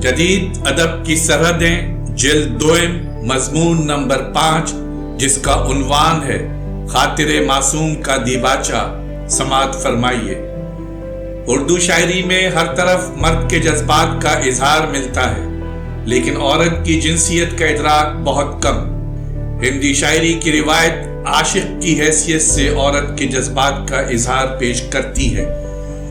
جدید ادب کی سرحدیں جلد دوئم مضمون نمبر 5 جس کا عنوان ہے خاطر معصوم کا دیباچہ سماعت فرمائیے۔ اردو شاعری میں ہر طرف مرد کے جذبات کا اظہار ملتا ہے لیکن عورت کی جنسیت کا ادراک بہت کم۔ ہندی شاعری کی روایت عاشق کی حیثیت سے عورت کے جذبات کا اظہار پیش کرتی ہے،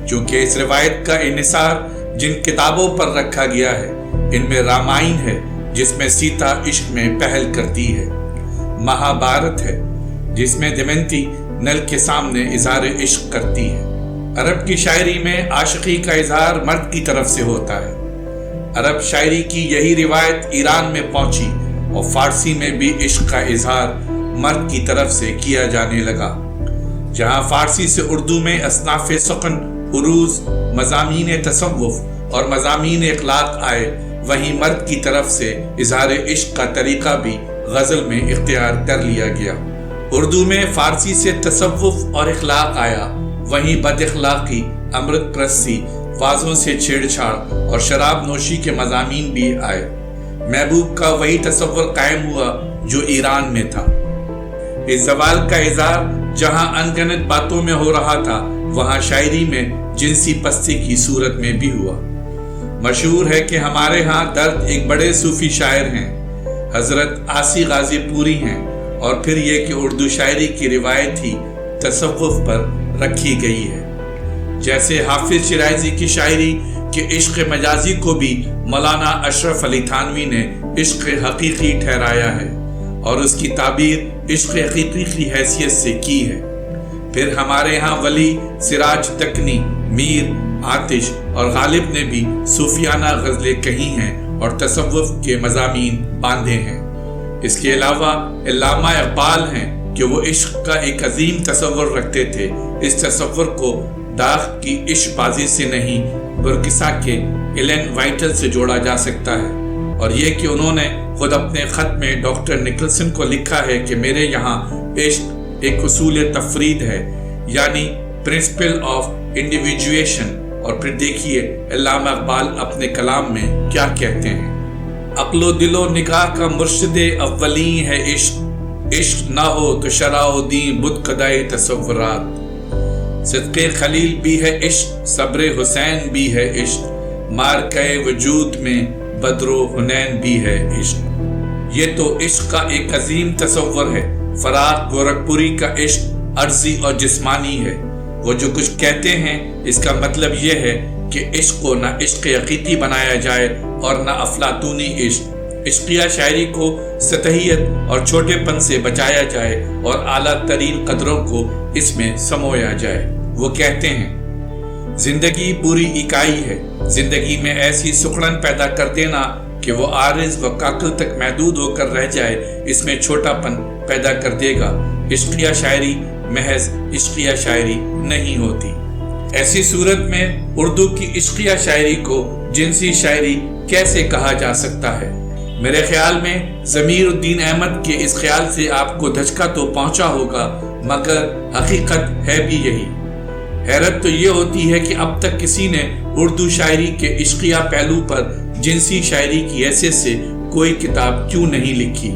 چونکہ اس روایت کا انحصار جن کتابوں پر رکھا گیا ہے ان میں رامائن ہے جس میں سیتا عشق میں پہل کرتی ہے، مہابھارت ہے جس میں دمنتی نل کے سامنے اظہار عشق کرتی ہے۔ عرب کی شاعری میں عاشقی کا اظہار مرد کی طرف سے ہوتا ہے۔ عرب شاعری کی یہی روایت ایران میں پہنچی اور فارسی میں بھی عشق کا اظہار مرد کی طرف سے کیا جانے لگا۔ جہاں فارسی سے اردو میں اصناف سخن، عروض، مضامین تصوف اور مضامین اخلاق آئے، وہیں مرد کی طرف سے اظہار عشق کا طریقہ بھی غزل میں اختیار کر لیا گیا۔ اردو میں فارسی سے تصوف اور اخلاق آیا، وہیں بد اخلاقی، امرت پرستی، وازوں سے چھیڑ چھاڑ اور شراب نوشی کے مضامین بھی آئے۔ محبوب کا وہی تصور قائم ہوا جو ایران میں تھا۔ اس زوال کا اظہار جہاں انگنت باتوں میں ہو رہا تھا وہاں شاعری میں جنسی پستی کی صورت میں بھی ہوا۔ مشہور ہے کہ ہمارے ہاں درد ایک بڑے صوفی شاعر ہیں، حضرت عاصی غازی پوری ہیں، اور پھر یہ کہ اردو شاعری کی روایت ہی تصوف پر رکھی گئی ہے۔ جیسے حافظ شیرازی کی شاعری کہ عشق مجازی کو بھی مولانا اشرف علی تھانوی نے عشق حقیقی ٹھہرایا ہے اور اس کی تعبیر عشق حقیقی کی حیثیت سے کی ہے۔ پھر ہمارے ہاں ولی، سراج تکنی، میر، آتش اور غالب نے بھی صوفیانہ غزلیں کہی ہیں اور تصوف کے مضامین باندھے ہیں۔ اس کے علاوہ علامہ اقبال ہیں کہ وہ عشق کا ایک عظیم تصور رکھتے تھے۔ اس تصور کو داغ کی عشق بازی سے نہیں، برکسا کے ایلن وائٹل سے جوڑا جا سکتا ہے، اور یہ کہ انہوں نے خود اپنے خط میں ڈاکٹر نکلسن کو لکھا ہے کہ میرے یہاں عشق ایک اصول تفرید ہے، یعنی پرنسپل آف انڈیویجویشن۔ اور پھر دیکھیے علامہ اقبال اپنے کلام میں کیا کہتے ہیں۔ عقل و دل و نگاہ کا مرشد اولین ہے عشق، عشق نہ ہو تو شرع و دین بت کدائے تصورات۔ صدق خلیل بھی ہے عشق، صبر حسین بھی ہے عشق، مارکہ وجود میں بدر و حنین بھی ہے عشق۔ یہ تو عشق کا ایک عظیم تصور ہے۔ فراق گورکھپوری کا عشق عرضی اور جسمانی ہے۔ وہ جو کچھ کہتے ہیں اس کا مطلب یہ ہے کہ عشق کو نہ عشق حقیقی بنایا جائے اور نہ افلاطونی عشق۔ عشقیہ شاعری کو سطحیت اور چھوٹے پن سے بچایا جائے اور اعلیٰ ترین قدروں کو اس میں سمویا جائے۔ وہ کہتے ہیں زندگی پوری اکائی ہے، زندگی میں ایسی سکڑن پیدا کر دینا کہ وہ عارض و کاکل تک محدود ہو کر رہ جائے، اس میں چھوٹا پن پیدا کر دے گا۔ عشقیہ شاعری محض عشقیہ شاعری نہیں ہوتی۔ ایسی صورت میں اردو کی عشقیہ شاعری کو جنسی شاعری کیسے کہا جا سکتا ہے؟ میرے خیال میں ضمیر الدین احمد کے اس خیال سے آپ کو دھچکا تو پہنچا ہوگا، مگر حقیقت ہے بھی یہی۔ حیرت تو یہ ہوتی ہے کہ اب تک کسی نے اردو شاعری کے عشقیہ پہلو پر جنسی شاعری کی حیثیت سے کوئی کتاب کیوں نہیں لکھی۔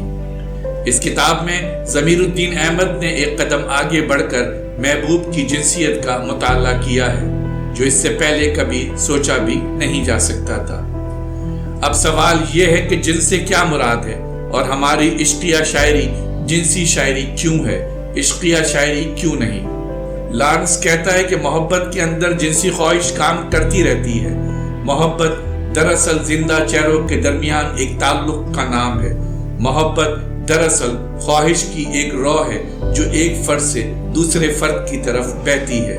اس کتاب میں ضمیر الدین احمد نے ایک قدم آگے بڑھ کر محبوب کی جنسیت کا مطالعہ کیا ہے جو اس سے پہلے کبھی سوچا بھی نہیں جا سکتا تھا۔ اب سوال یہ ہے کہ جن سے کیا مراد ہے اور ہماری عشقیہ شاعری جنسی شاعری کیوں ہے، عشقیہ شاعری کیوں نہیں؟ لارنس کہتا ہے کہ محبت کے اندر جنسی خواہش کام کرتی رہتی ہے۔ محبت دراصل زندہ چہروں کے درمیان ایک تعلق کا نام ہے۔ محبت دراصل خواہش کی ایک روح ہے جو ایک فرد سے دوسرے فرد کی طرف بہتی ہے۔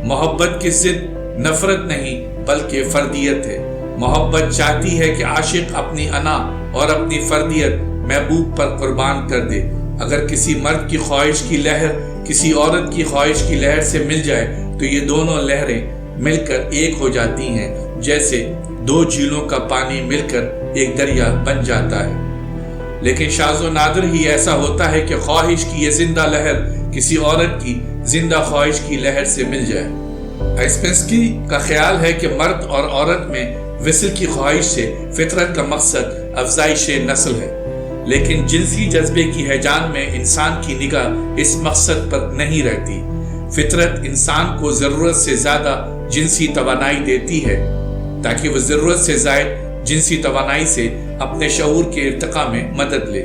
محبت کی ضد نفرت نہیں بلکہ فردیت ہے۔ محبت چاہتی ہے کہ عاشق اپنی انا اور اپنی فردیت محبوب پر قربان کر دے۔ اگر کسی مرد کی خواہش کی لہر کسی عورت کی خواہش کی لہر سے مل جائے تو یہ دونوں لہریں مل کر ایک ہو جاتی ہیں، جیسے دو جھیلوں کا پانی مل کر ایک دریا بن جاتا ہے۔ لیکن شاذ و نادر ہی ایسا ہوتا ہے کہ خواہش کی یہ زندہ لہر کسی عورت کی زندہ خواہش کی لہر سے مل جائے۔ ایسپنسکی کا خیال ہے کہ مرد اور عورت میں وصل کی خواہش سے فطرت کا مقصد افزائش نسل ہے، لیکن جنسی جذبے کی ہیجان میں انسان کی نگاہ اس مقصد پر نہیں رہتی۔ فطرت انسان کو ضرورت سے زیادہ جنسی توانائی دیتی ہے تاکہ وہ ضرورت سے زائد جنسی توانائی سے اپنے شعور کے ارتقاء میں مدد لے،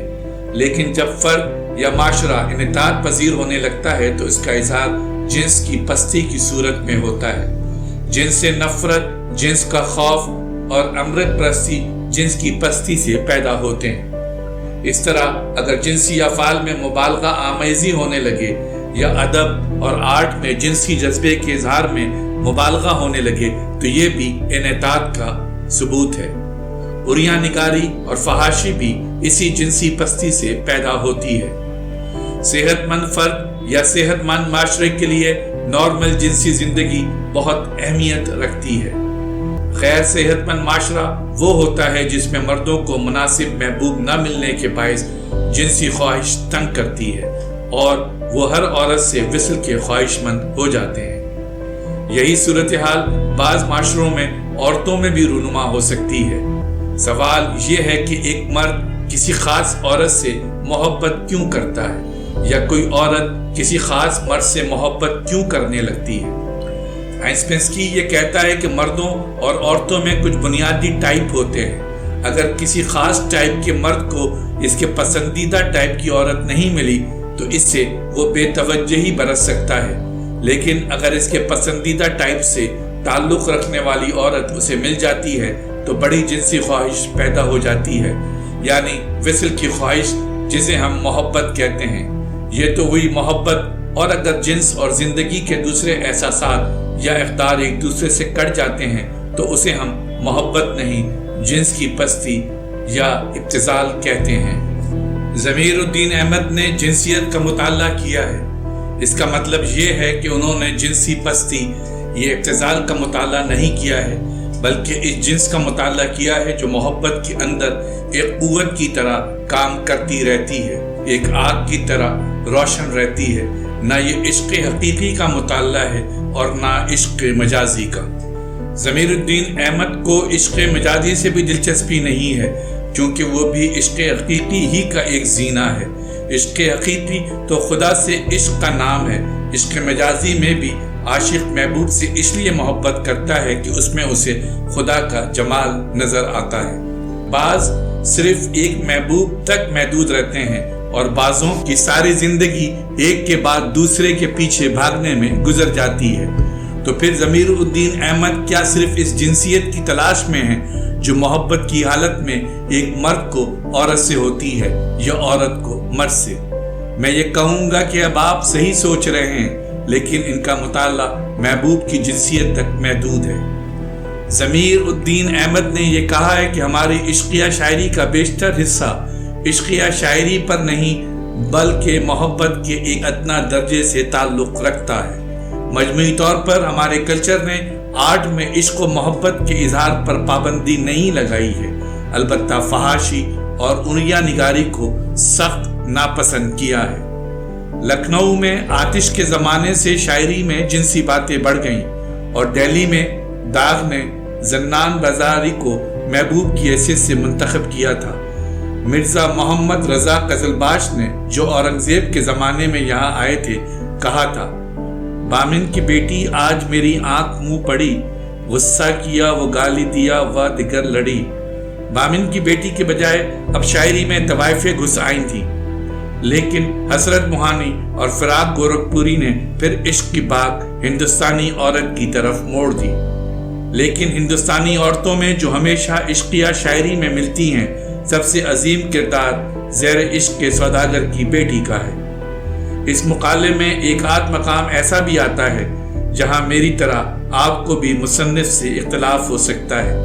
لیکن جب فرد یا معاشرہ انعطاف پذیر ہونے لگتا ہے تو اس کا اظہار جنس کی پستی کی صورت میں ہوتا ہے۔ جنس سے نفرت، جنس کا خوف اور امرت پرستی جنس کی پستی سے پیدا ہوتے ہیں۔ اس طرح اگر جنسی افعال میں مبالغہ آمیزی ہونے لگے یا ادب اور آرٹ میں جنسی جذبے کے اظہار میں مبالغہ ہونے لگے تو یہ بھی انحطاط کا ثبوت ہے۔ عریاں نگاری اور فحاشی بھی اسی جنسی پستی سے پیدا ہوتی ہے۔ صحت مند فرد یا صحت مند معاشرے کے لیے نارمل جنسی زندگی بہت اہمیت رکھتی ہے۔ غیر صحت مند معاشرہ وہ ہوتا ہے جس میں مردوں کو مناسب محبوب نہ ملنے کے باعث جنسی خواہش تنگ کرتی ہے اور وہ ہر عورت سے وصل کے خواہش مند ہو جاتے ہیں۔ یہی صورتحال بعض معاشروں میں عورتوں میں بھی رونما ہو سکتی ہے۔ سوال یہ ہے کہ ایک مرد کسی خاص عورت سے محبت کیوں کرتا ہے یا کوئی عورت کسی خاص مرد سے محبت کیوں کرنے لگتی ہے؟ آئنسپینسکی یہ کہتا ہے کہ مردوں اور عورتوں میں کچھ بنیادی ٹائپ ہوتے ہیں۔ اگر کسی خاص ٹائپ کے مرد کو اس کے پسندیدہ ٹائپ کی عورت نہیں ملی تو اس سے وہ بے توجہی برت سکتا ہے، لیکن اگر اس کے پسندیدہ ٹائپ سے تعلق رکھنے والی عورت اسے مل جاتی ہے تو بڑی جنسی خواہش پیدا ہو جاتی ہے، یعنی وصل کی خواہش جسے ہم محبت کہتے ہیں۔ یہ تو ہوئی محبت، اور اگر جنس اور زندگی کے دوسرے احساسات یا اقدار ایک دوسرے سے کٹ جاتے ہیں تو اسے ہم محبت نہیں، جنس کی پستی یا ابتذال کہتے ہیں۔ ضمیر الدین احمد نے جنسیت کا مطالعہ کیا ہے۔ اس کا مطلب یہ ہے کہ انہوں نے جنسی پستی یہ ابتذال کا مطالعہ نہیں کیا ہے، بلکہ اس جنس کا مطالعہ کیا ہے جو محبت کے اندر ایک قوت کی طرح کام کرتی رہتی ہے، ایک آگ کی طرح روشن رہتی ہے۔ نہ یہ عشق حقیقی کا مطالعہ ہے اور نہ عشق مجازی کا۔ ضمیر الدین احمد کو عشق مجازی سے بھی دلچسپی نہیں ہے، کیونکہ وہ بھی عشق حقیقی ہی کا ایک زینہ ہے۔ عشق حقیقی تو خدا سے عشق کا نام ہے۔ عشق مجازی میں بھی عاشق محبوب سے اس لیے محبت کرتا ہے کہ اس میں اسے خدا کا جمال نظر آتا ہے۔ بعض صرف ایک محبوب تک محدود رہتے ہیں اور بعضوں کی ساری زندگی ایک کے بعد دوسرے کے پیچھے بھاگنے میں گزر جاتی ہے۔ تو پھر ضمیر الدین احمد کیا صرف اس جنسیت کی تلاش میں ہیں جو محبت کی حالت میں ایک مرد کو عورت سے ہوتی ہے یا عورت کو مرد سے؟ میں یہ کہوں گا کہ اب آپ صحیح سوچ رہے ہیں، لیکن ان کا مطالعہ محبوب کی جنسیت تک محدود ہے۔ ضمیر الدین احمد نے یہ کہا ہے کہ ہماری عشقیہ شاعری کا بیشتر حصہ عشقیہ شاعری پر نہیں بلکہ محبت کے ایک ادنا درجے سے تعلق رکھتا ہے۔ مجموعی طور پر ہمارے کلچر نے آرٹ میں عشق و محبت کے اظہار پر پابندی نہیں لگائی ہے، البتہ فحاشی اور عریاں نگاری کو سخت ناپسند کیا ہے۔ لکھنؤ میں آتش کے زمانے سے شاعری میں جنسی باتیں بڑھ گئیں اور دہلی میں داغ نے زنان بازاری کو محبوب کی حیثیت سے منتخب کیا تھا۔ مرزا محمد رضا قزلباش نے جو اورنگزیب کے زمانے میں یہاں آئے تھے کہا تھا، بامن کی بیٹی آج میری آنکھ منہ پڑی، غصہ کیا وہ گالی دیا وہ دیگر لڑی۔ بامن کی بیٹی کے بجائے اب شاعری میں طوائفیں گھس آئی تھیں، لیکن حسرت موہانی اور فراق گورکھپوری نے پھر عشق کی بات ہندوستانی عورت کی طرف موڑ دی۔ لیکن ہندوستانی عورتوں میں جو ہمیشہ عشقیہ شاعری میں ملتی ہیں، سب سے عظیم کردار زیر عشق کے سوداگر کی بیٹی کا ہے۔ اس مقالے میں ایک آدھ مقام ایسا بھی آتا ہے جہاں میری طرح آپ کو بھی مصنف سے اختلاف ہو سکتا ہے۔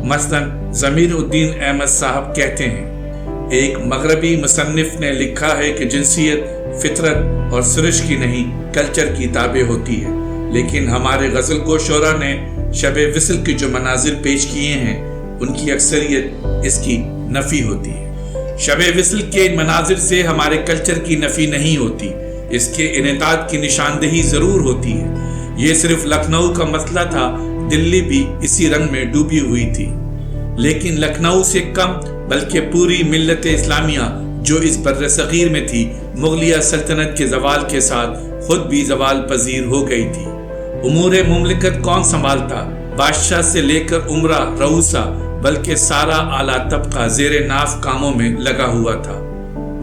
مثلاً ضمیر الدین احمد صاحب کہتے ہیں، ایک مغربی مصنف نے لکھا ہے کہ جنسیت فطرت اور سرش کی نہیں کلچر کی تابع ہوتی ہے، لیکن ہمارے غزل گو شعراء نے شب وصل کے جو مناظر پیش کیے ہیں ان کی اکثریت اس کی نفی ہوتی ہے۔ شب وصل کے مناظر سے ہمارے کلچر کی نفی نہیں ہوتی، اس کے انعطاف کی نشاندہی ضرور ہوتی ہے۔ یہ صرف لکھنؤ کا مسئلہ تھا، دلی بھی اسی رنگ میں ڈوبی ہوئی تھی۔ لیکن لکھنؤ سے کم بلکہ پوری ملت اسلامیہ جو اس بر صغیر میں تھی مغلیہ سلطنت کے زوال کے ساتھ خود بھی زوال پذیر ہو گئی تھی۔ امور مملکت کون سنبھالتا؟ بادشاہ سے لے کر عمرہ رؤسا بلکہ سارا اعلیٰ طبقہ زیر ناف کاموں میں لگا ہوا تھا۔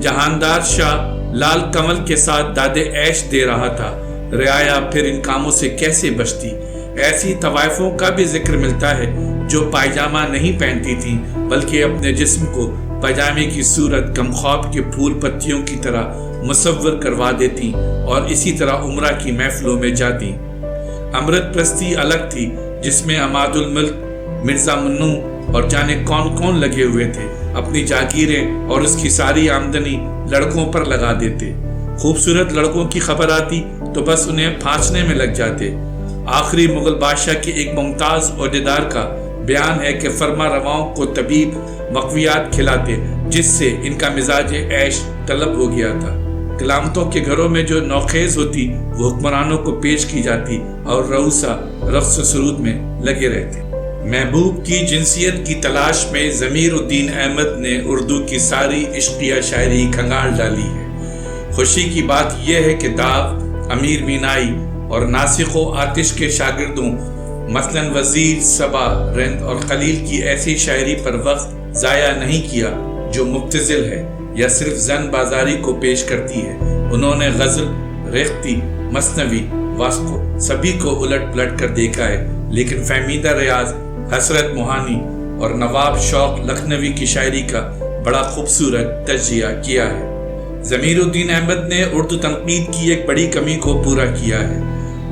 جہاندار شاہ لال کمل کے ساتھ دادے عیش دے رہا تھا، رعایا پھر ان کاموں سے کیسے بچتی؟ ایسی طوائفوں کا بھی ذکر ملتا ہے جو پائجامہ نہیں پہنتی تھیں بلکہ اپنے جسم کو پائجامے کی صورت کمخواب کے پھول پتیوں کی طرح مصور کروا دیتی اور اسی طرح عمرہ کی محفلوں میں جاتی۔ امرت پرستی الگ تھی جس میں عماد الملک مرزا منو اور جانے کون کون لگے ہوئے تھے، اپنی جاگیریں اور اس کی ساری آمدنی لڑکوں پر لگا دیتے۔ خوبصورت لڑکوں کی خبر آتی تو بس انہیں پھانسنے میں لگ جاتے۔ آخری مغل بادشاہ کے ایک ممتاز عہدیدار کا بیان ہے کہ فرما رواؤں کو طبیب مقویات کھلاتے جس سے ان کا مزاج عیش طلب ہو گیا تھا۔ غلامتوں کے گھروں میں جو نوخیز ہوتی وہ حکمرانوں کو پیش کی جاتی اور رؤسا رقص و سرود میں لگے رہتے۔ محبوب کی جنسیت کی تلاش میں ضمیر الدین احمد نے اردو کی ساری عشقیہ شاعری کھنگال ڈالی ہے۔ خوشی کی بات یہ ہے کہ داغ، امیر مینائی اور ناسخ و آتش کے شاگردوں مثلاً وزیر، صبا، رند اور خلیل کی ایسی شاعری پر وقت ضائع نہیں کیا جو مبتذل ہے یا صرف زن بازاری کو پیش کرتی ہے۔ انہوں نے غزل، ریختی، مثنوی، واسطو سبھی کو الٹ پلٹ کر دیکھا ہے، لیکن فہمیدہ ریاض، حسرت موہانی اور نواب شوق لکھنوی کی شاعری کا بڑا خوبصورت تجزیہ کیا ہے۔ ضمیر الدین احمد نے اردو تنقید کی ایک بڑی کمی کو پورا کیا ہے۔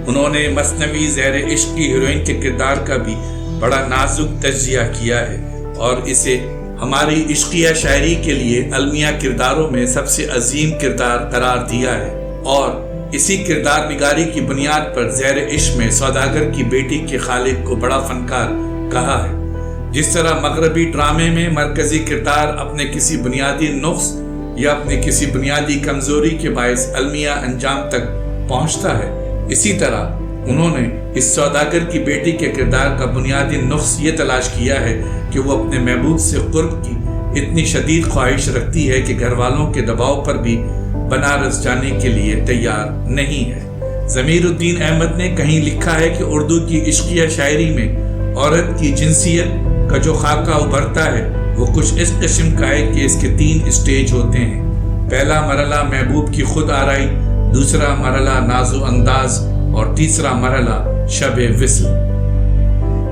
انہوں نے مثنوی زیر عشق کی ہیروئن کے کردار کا بھی بڑا نازک تجزیہ کیا ہے اور اسے ہماری عشقیہ شاعری کے لیے المیہ کرداروں میں سب سے عظیم کردار قرار دیا ہے، اور اسی کردار نگاری کی بنیاد پر زیر عشق میں سوداگر کی بیٹی کے خالق کو بڑا فنکار کہا ہے۔ جس طرح مغربی ڈرامے میں مرکزی کردار اپنے کسی بنیادی نقص یا اپنی کسی بنیادی کمزوری کے باعث المیہ انجام تک پہنچتا ہے، اسی طرح انہوں نے اس سوداگر کی بیٹی کے کردار کا بنیادی نقص یہ تلاش کیا ہے کہ وہ اپنے محبوب سے قرب کی اتنی شدید خواہش رکھتی ہے کہ گھر والوں کے دباؤ پر بھی بنارس جانے کے لیے تیار نہیں ہے۔ ضمیر الدین احمد نے کہیں لکھا ہے کہ اردو کی عشقیہ شاعری میں عورت کی جنسیت کا جو خاکہ ابھرتا ہے وہ کچھ اس قسم کا ہے کہ اس کے 3 اسٹیج ہوتے ہیں۔ پہلا مرحلہ محبوب کی خود آرائی، دوسرا مرحلہ ناز و انداز اور تیسرا مرحلہ شب وصل۔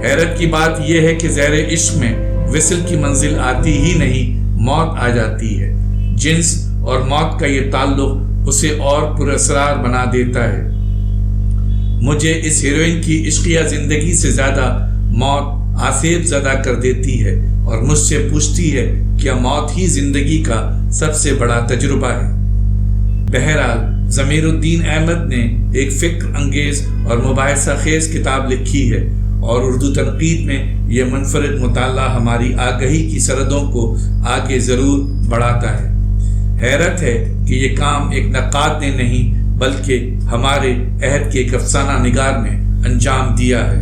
حیرت کی بات یہ ہے کہ زیر عشق میں وصل کی منزل آتی ہی نہیں، موت آ جاتی ہے۔ جنس اور موت کا یہ تعلق اسے اور پراسرار بنا دیتا ہے۔ مجھے اس ہیروئن کی عشقیہ زندگی سے زیادہ موت آسیب زدہ کر دیتی ہے اور مجھ سے پوچھتی ہے کیا موت ہی زندگی کا سب سے بڑا تجربہ ہے۔ بہرحال ضمیر الدین احمد نے ایک فکر انگیز اور مباحثہ خیز کتاب لکھی ہے اور اردو تنقید میں یہ منفرد مطالعہ ہماری آگہی کی سرحدوں کو آگے ضرور بڑھاتا ہے۔ حیرت ہے کہ یہ کام ایک نقاد نے نہیں بلکہ ہمارے عہد کے ایک افسانہ نگار نے انجام دیا ہے۔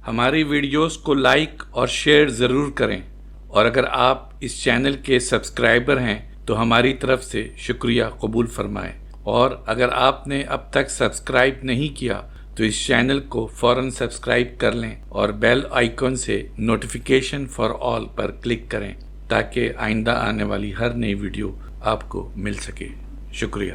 ہماری ویڈیوز کو لائک اور شیئر ضرور کریں، اور اگر آپ اس چینل کے سبسکرائبر ہیں تو ہماری طرف سے شکریہ قبول فرمائیں، اور اگر آپ نے اب تک سبسکرائب نہیں کیا تو اس چینل کو فوراً سبسکرائب کر لیں اور بیل آئیکن سے notification for all per click کریں تاکہ آئندہ آنے والی ہر نئی ویڈیو آپ کو مل سکے۔ شکریہ۔